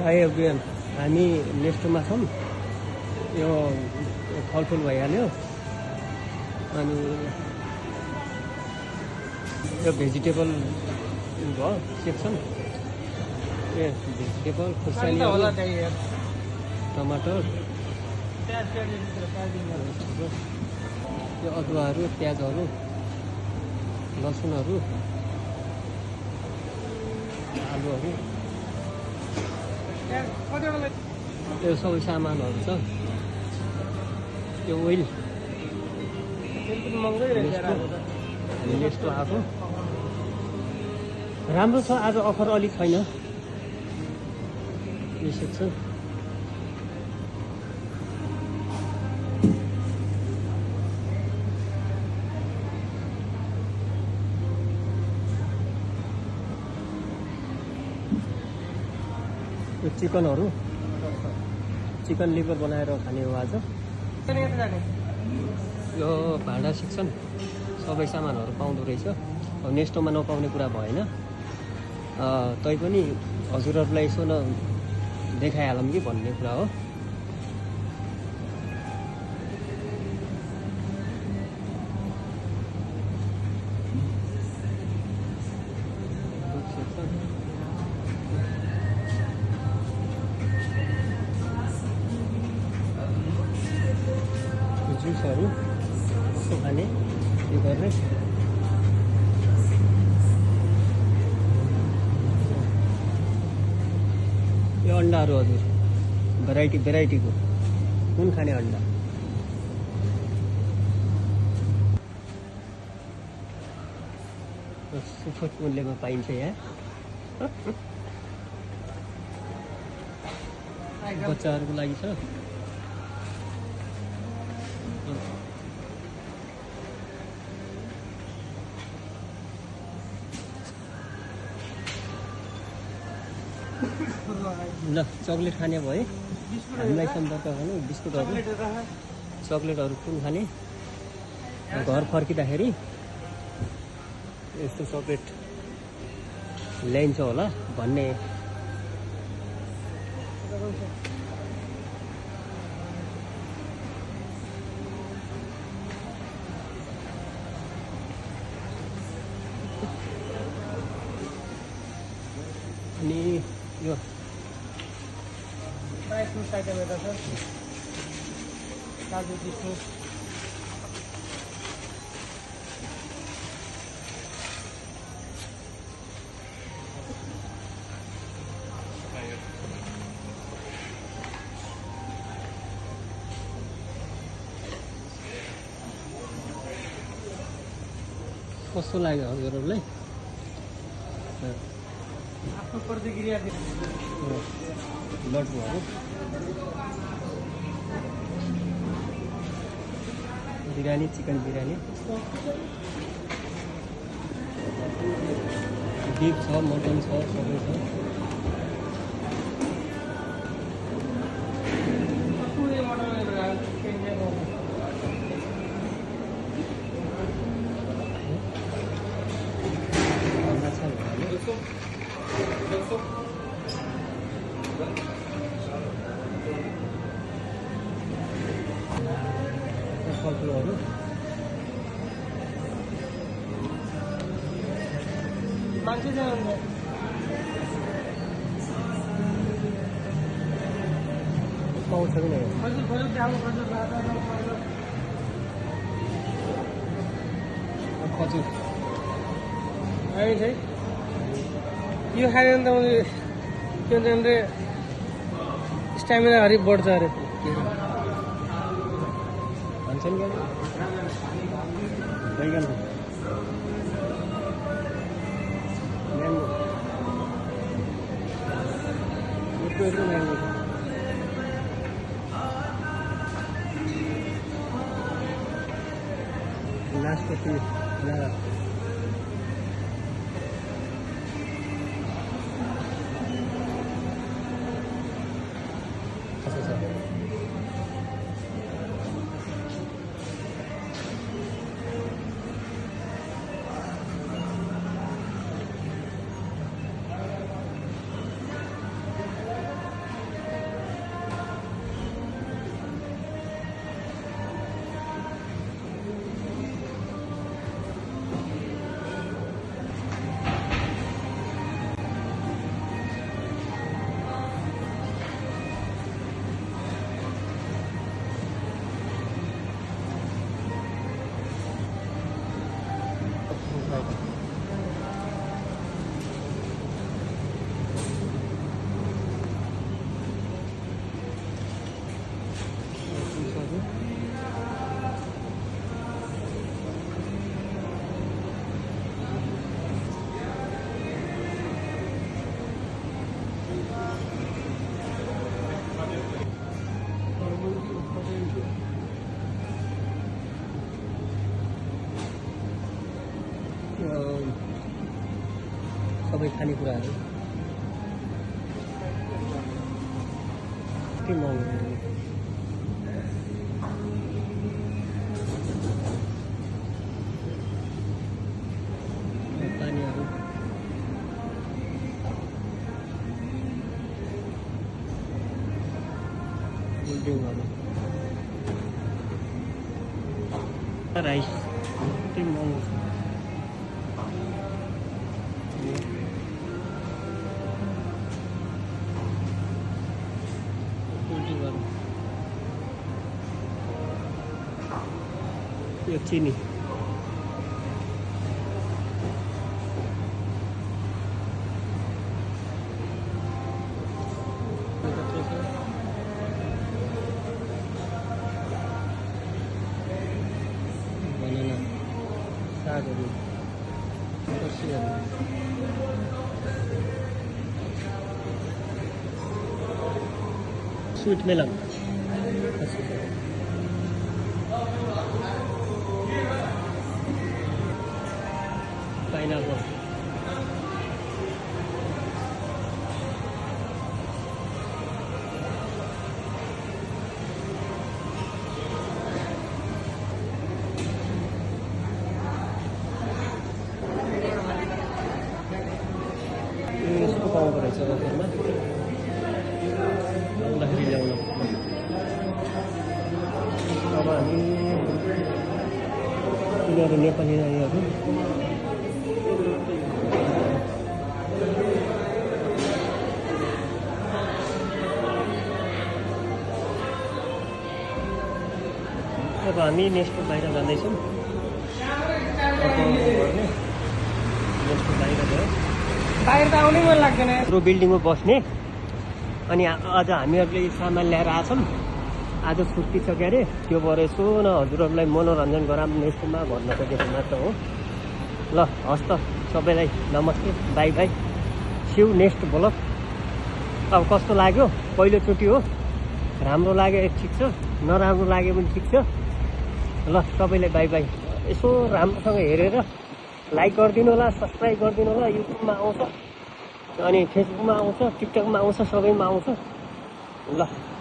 High everyone, हामी नेस्टोमा छौँ। यो फलफुल भइहाल्यो अनि यो भेजिटेबल भयो सेक्सन। ए भेजिटेबल खुर्सानी, टमाटर, यो अदुवाहरू, प्याजहरू, लसुनहरू, आलुहरू, यो सबै सामानहरू छ। यो ओइल नेस्टो आएको राम्रो छ। आज अफर अलिक छैन यो सेक्सन। यो चिकनहरू, चिकन लिभर बनाएर खाने हो आज। यो भाँडा सेक्सन, सबै सामानहरू पाउँदो रहेछ। अब नेस्टोमा नपाउने कुरा भएन, तैपनि हजुरहरूलाई यसो देखाइहालौँ कि भन्ने कुरा हो। जुसहरू यसो खाने, यो गर्ने। यो अन्डाहरू हजुर भेराइटीको कुन खाने अन्डा? सुपथ मूल्यमा पाइन्छ यहाँ। बच्चाहरूको लागि छ। ल चक्लेट खाने भए हामीलाई सम्पर्क गर्नु। बिस्कुटहरू, चक्लेटहरू कुन खाने? घर फर्किँदाखेरि यस्तो चक्लेट ल्याइन्छ होला भन्ने। अनि यो ड्राई फ्रुट्स आइटम यता छ, काजु किसमिस, कस्तो लाग्यो हजुरहरूलाई? आफ्नो प्रतिक्रिया लड्डुहरू, बिरयानी, चिकन बिरयानी, बिफ छ, मटन छ, सबै छ। फलफुलहरू, मान्छे पाउँछ कि नहीं? खजुर यो खायो भने त के भन्छ भने स्ट्यामिना हरि बढ्छ अरे भन्छ नि। बैगन नाशपाती, सबै खानेकुराहरू के महँगो पानीहरू बिल्डिङहरू राइस त्यही महँगो छ बिल्डिङहरू यो चिनी बनाना सागहरू फर्सीहरू स्वीट मेलन पाइनएप्पल यसको पाउँदो रहेछ अफरमा आउँदाखेरि ल्याउन अब हामी यिनीहरू नेपाली नानीहरू अब हामी नेक्स्ट बाहिर जाँदैछौँ नेक्स्ट बाहिर गयो बाहिर त आउनै मन लाग्दैन हाम्रो बिल्डिङमा बस्ने अनि आज हामीहरूले सामान ल्याएर आछौँ आज छुट्टी छ के अरे त्यो भएर यसो न हजुरहरूलाई मनोरञ्जन गराऊँ नेक्स्टमा भन्न खोजेको मात्र हो ल हस् त सबैलाई नमस्ते बाई बाई सिउ नेक्स्ट ब्लग अब कस्तो लाग्यो पहिलोचोटि हो राम्रो लाग्यो ठिक छ नराम्रो लाग्यो पनि ठिक छ ल सबैलाई बाई बाई यसो राम्रोसँग हेरेर लाइक गरिदिनु होला सब्सक्राइब गरिदिनु होला युट्युबमा आउँछ अनि फेसबुकमा आउँछ टिकटकमा आउँछ सबैमा आउँछ ल